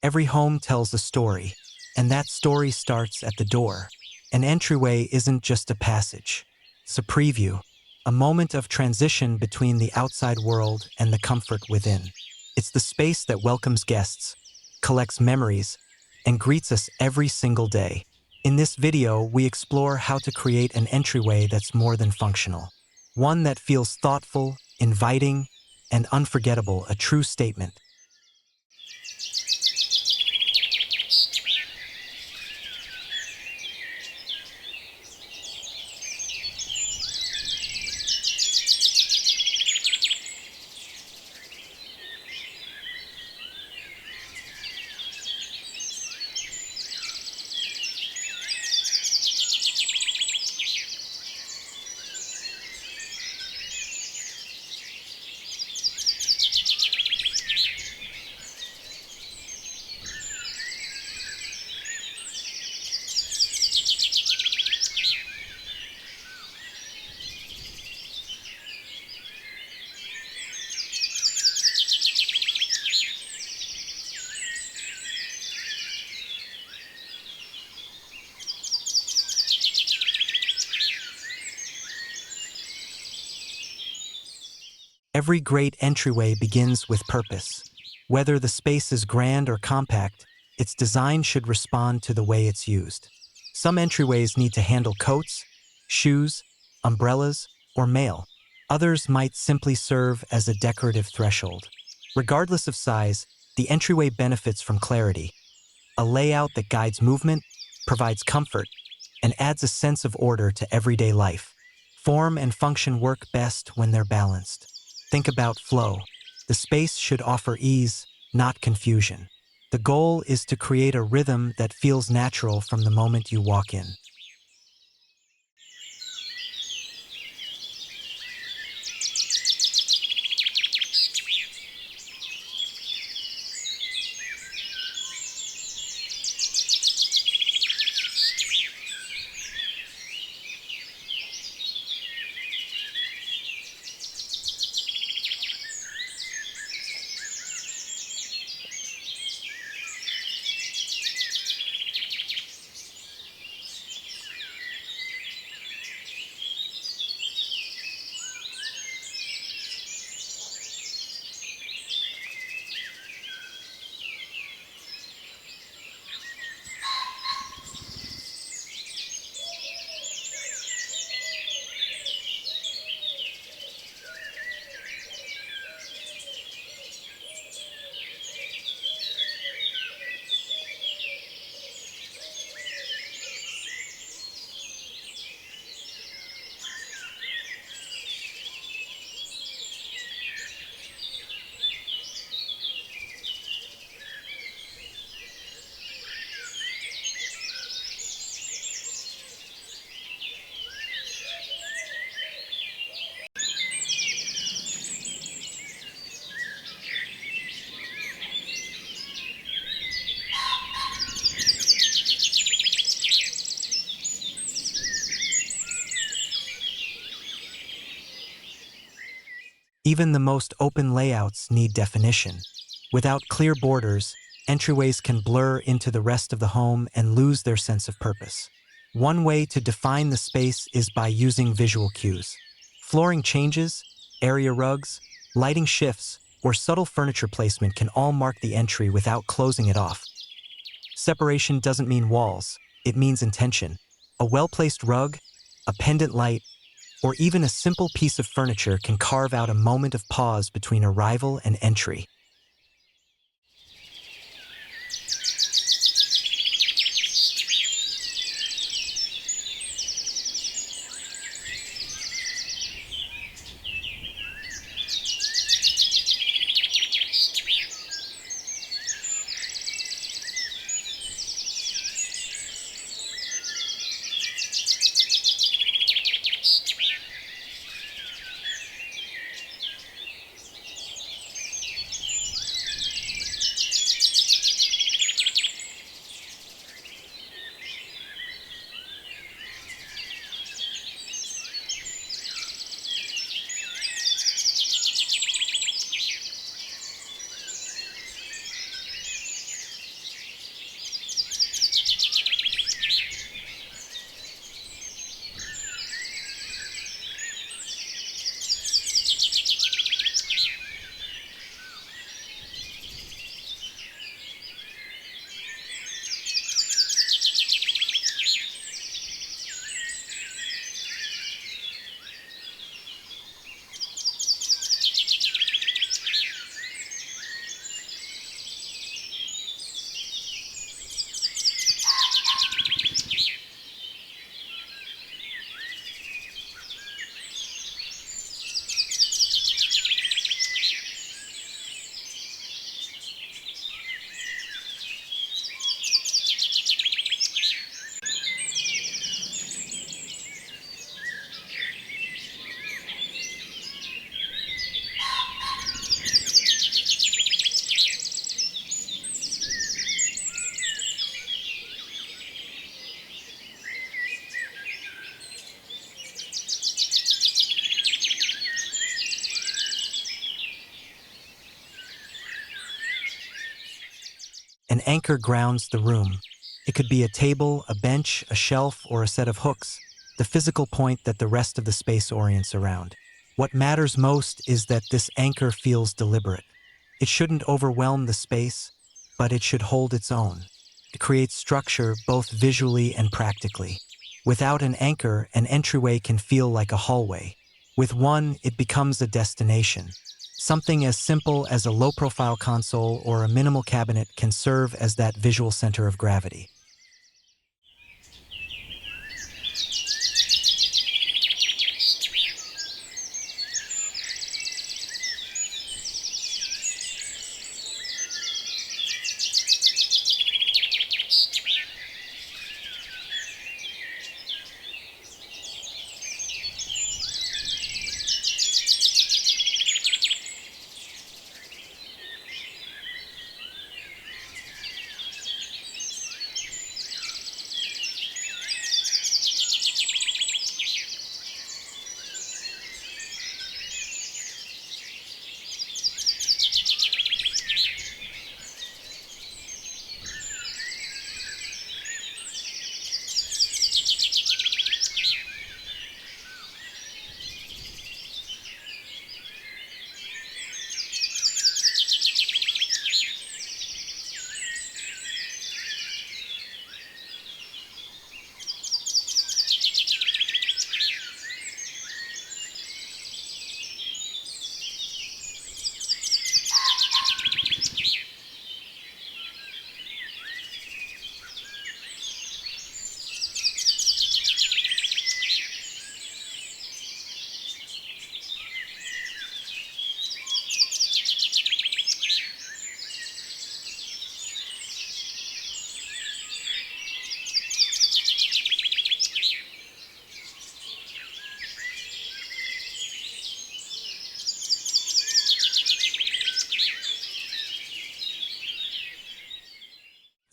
Every home tells a story, and that story starts at the door. An entryway isn't just a passage. It's a preview, a moment of transition between the outside world and the comfort within. It's the space that welcomes guests, collects memories, and greets us every single day. In this video, we explore how to create an entryway that's more than functional. One that feels thoughtful, inviting, and unforgettable, a true statement. Every great entryway begins with purpose. Whether the space is grand or compact, its design should respond to the way it's used. Some entryways need to handle coats, shoes, umbrellas, or mail. Others might simply serve as a decorative threshold. Regardless of size, the entryway benefits from clarity, a layout that guides movement, provides comfort, and adds a sense of order to everyday life. Form and function work best when they're balanced. Think about flow. The space should offer ease, not confusion. The goal is to create a rhythm that feels natural from the moment you walk in. Even the most open layouts need definition. Without clear borders, entryways can blur into the rest of the home and lose their sense of purpose. One way to define the space is by using visual cues. Flooring changes, area rugs, lighting shifts, or subtle furniture placement can all mark the entry without closing it off. Separation doesn't mean walls, it means intention. A well-placed rug, a pendant light, or even a simple piece of furniture can carve out a moment of pause between arrival and entry. An anchor grounds the room. It could be a table, a bench, a shelf, or a set of hooks, the physical point that the rest of the space orients around. What matters most is that this anchor feels deliberate. It shouldn't overwhelm the space, but it should hold its own. It creates structure both visually and practically. Without an anchor, an entryway can feel like a hallway. With one, it becomes a destination. Something as simple as a low-profile console or a minimal cabinet can serve as that visual center of gravity.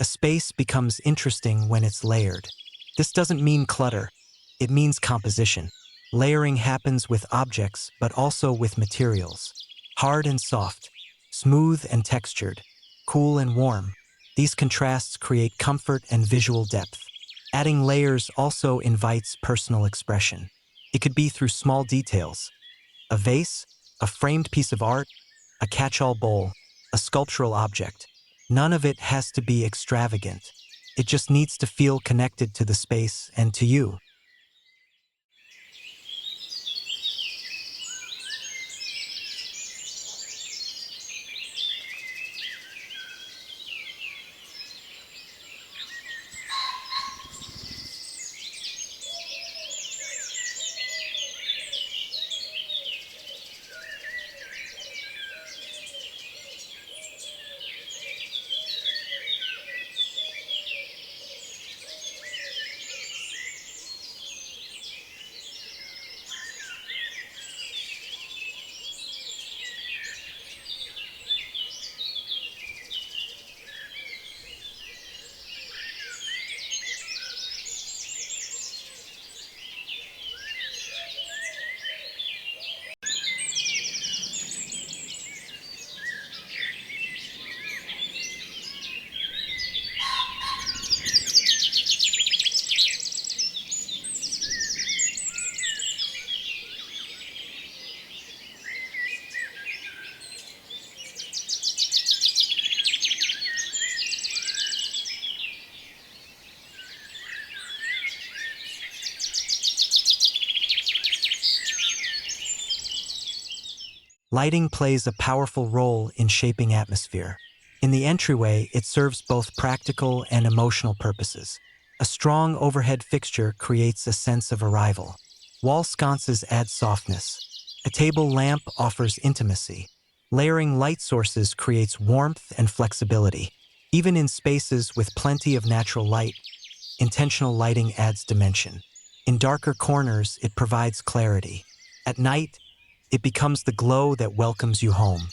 A space becomes interesting when it's layered. This doesn't mean clutter, it means composition. Layering happens with objects, but also with materials. Hard and soft, smooth and textured, cool and warm. These contrasts create comfort and visual depth. Adding layers also invites personal expression. It could be through small details. A vase, a framed piece of art, a catch-all bowl, a sculptural object. None of it has to be extravagant. It just needs to feel connected to the space and to you. Lighting plays a powerful role in shaping atmosphere. In the entryway, it serves both practical and emotional purposes. A strong overhead fixture creates a sense of arrival. Wall sconces add softness. A table lamp offers intimacy. Layering light sources creates warmth and flexibility. Even in spaces with plenty of natural light, intentional lighting adds dimension. In darker corners, it provides clarity. At night, it becomes the glow that welcomes you home.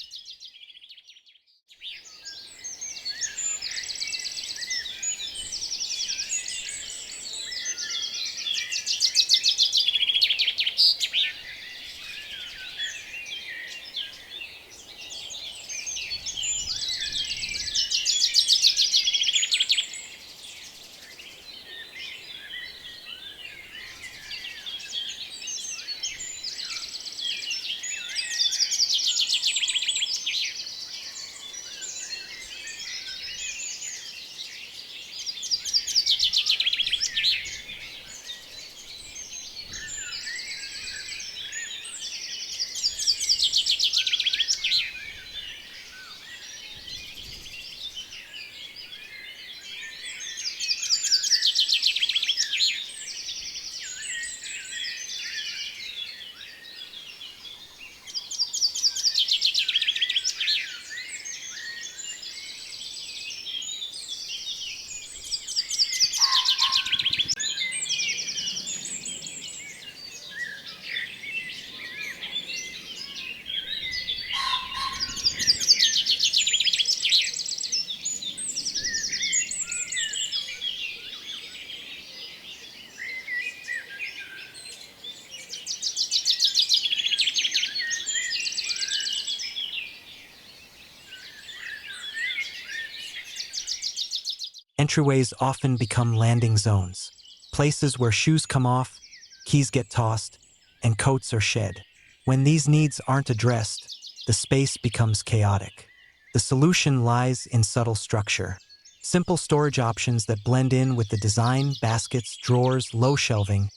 Entryways often become landing zones, places where shoes come off, keys get tossed, and coats are shed. When these needs aren't addressed, the space becomes chaotic. The solution lies in subtle structure. Simple storage options that blend in with the design, baskets, drawers, low shelving,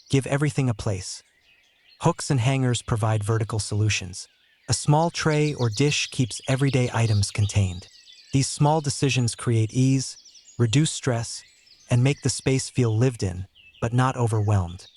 give everything a place. Hooks and hangers provide vertical solutions. A small tray or dish keeps everyday items contained. These small decisions create ease, reduce stress, and make the space feel lived in, but not overwhelmed.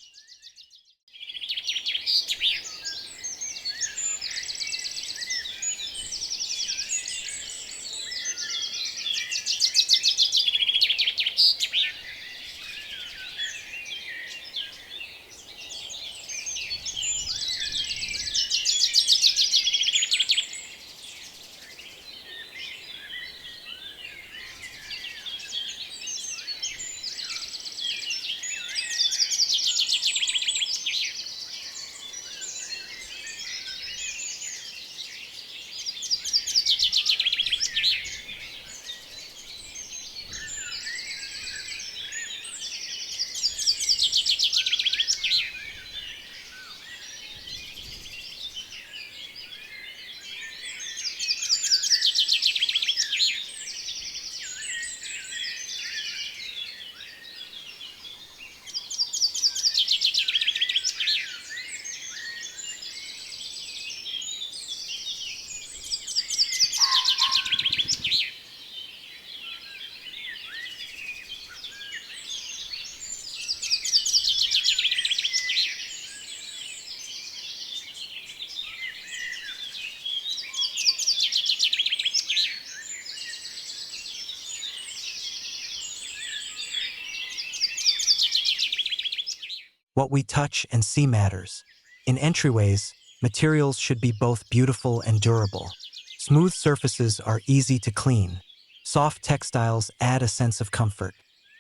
What we touch and see matters. In entryways, materials should be both beautiful and durable. Smooth surfaces are easy to clean. Soft textiles add a sense of comfort.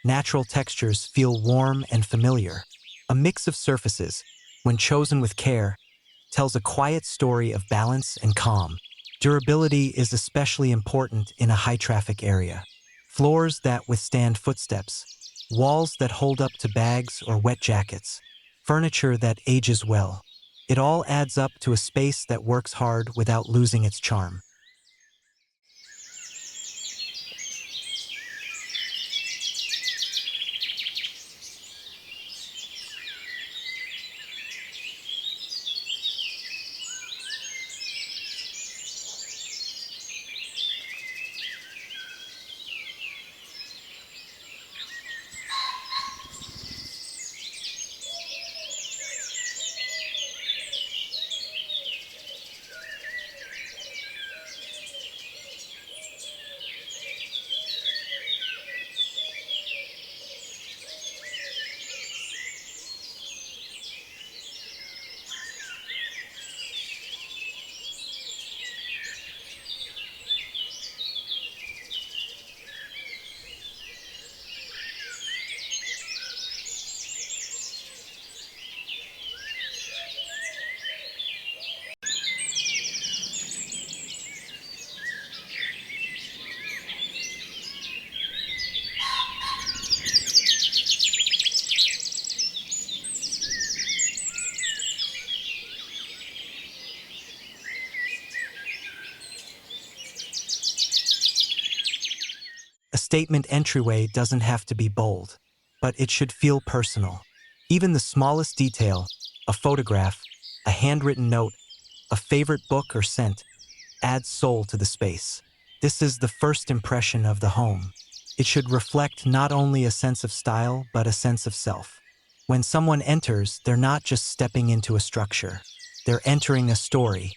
Natural textures feel warm and familiar. A mix of surfaces, when chosen with care, tells a quiet story of balance and calm. Durability is especially important in a high-traffic area. Floors that withstand footsteps, walls that hold up to bags or wet jackets, furniture that ages well. It all adds up to a space that works hard without losing its charm. A statement entryway doesn't have to be bold, but it should feel personal. Even the smallest detail, a photograph, a handwritten note, a favorite book or scent, adds soul to the space. This is the first impression of the home. It should reflect not only a sense of style, but a sense of self. When someone enters, they're not just stepping into a structure. They're entering a story.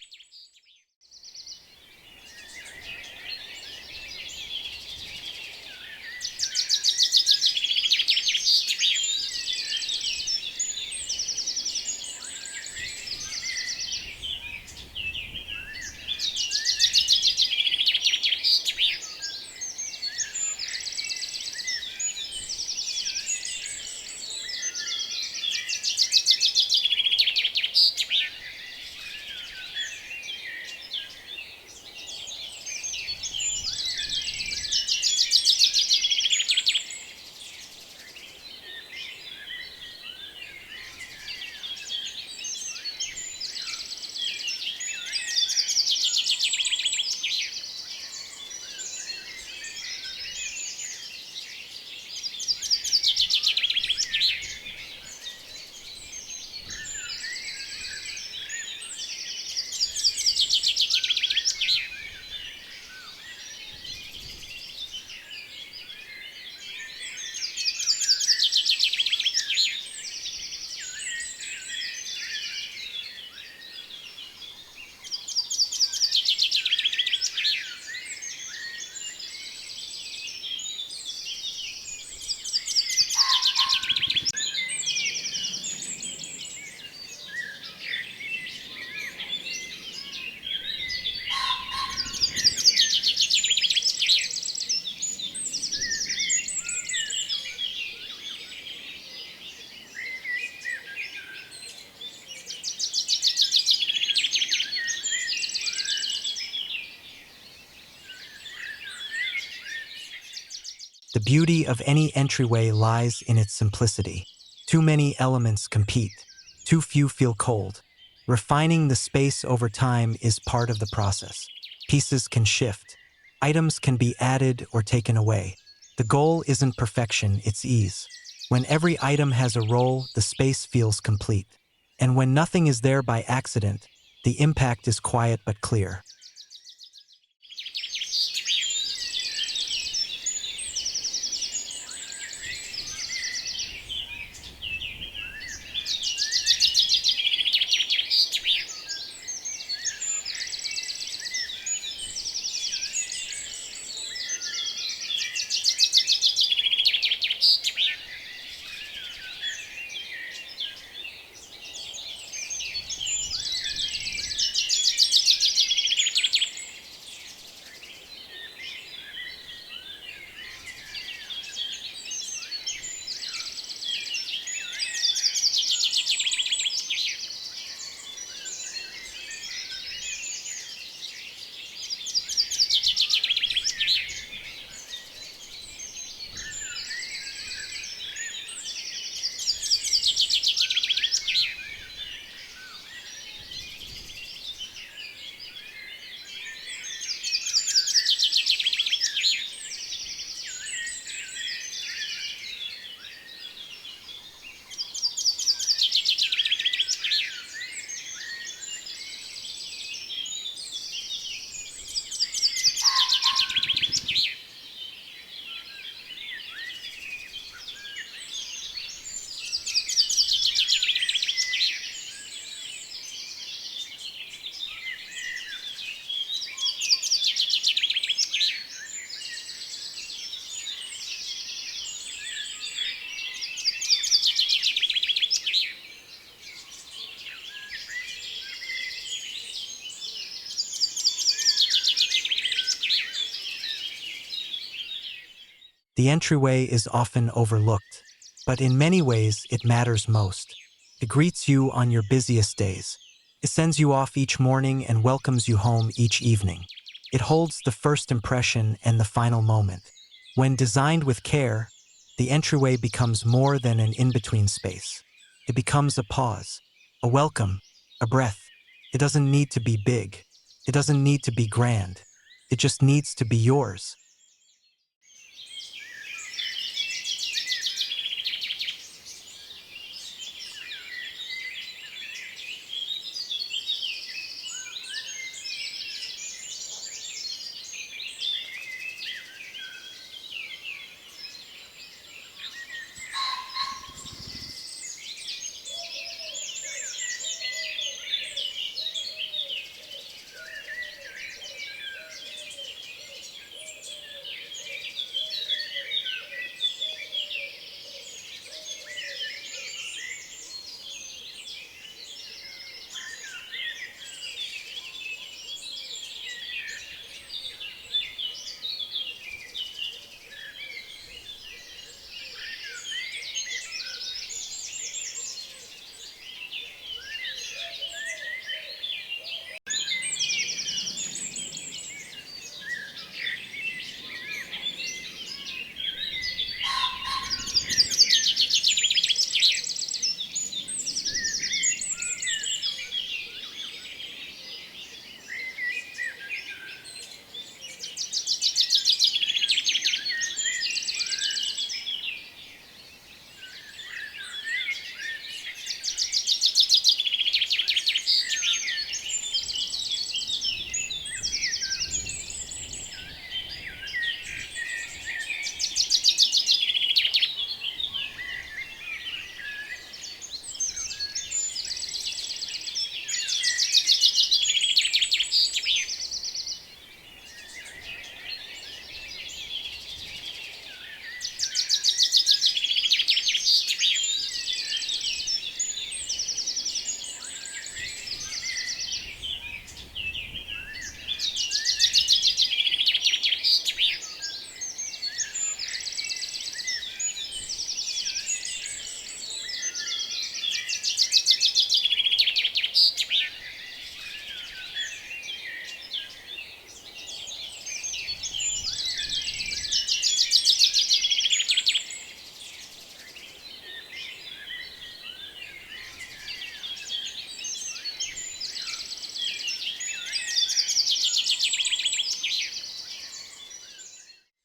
The beauty of any entryway lies in its simplicity. Too many elements compete. Too few feel cold. Refining the space over time is part of the process. Pieces can shift. Items can be added or taken away. The goal isn't perfection, it's ease. When every item has a role, the space feels complete. And when nothing is there by accident, the impact is quiet but clear. The entryway is often overlooked, but in many ways it matters most. It greets you on your busiest days. It sends you off each morning and welcomes you home each evening. It holds the first impression and the final moment. When designed with care, the entryway becomes more than an in-between space. It becomes a pause, a welcome, a breath. It doesn't need to be big. It doesn't need to be grand. It just needs to be yours.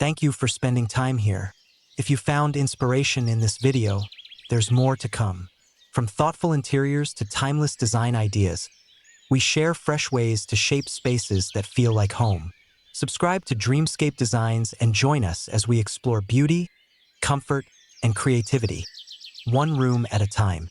Thank you for spending time here. If you found inspiration in this video, there's more to come. From thoughtful interiors to timeless design ideas, we share fresh ways to shape spaces that feel like home. Subscribe to Dreamscape Designs and join us as we explore beauty, comfort, and creativity, one room at a time.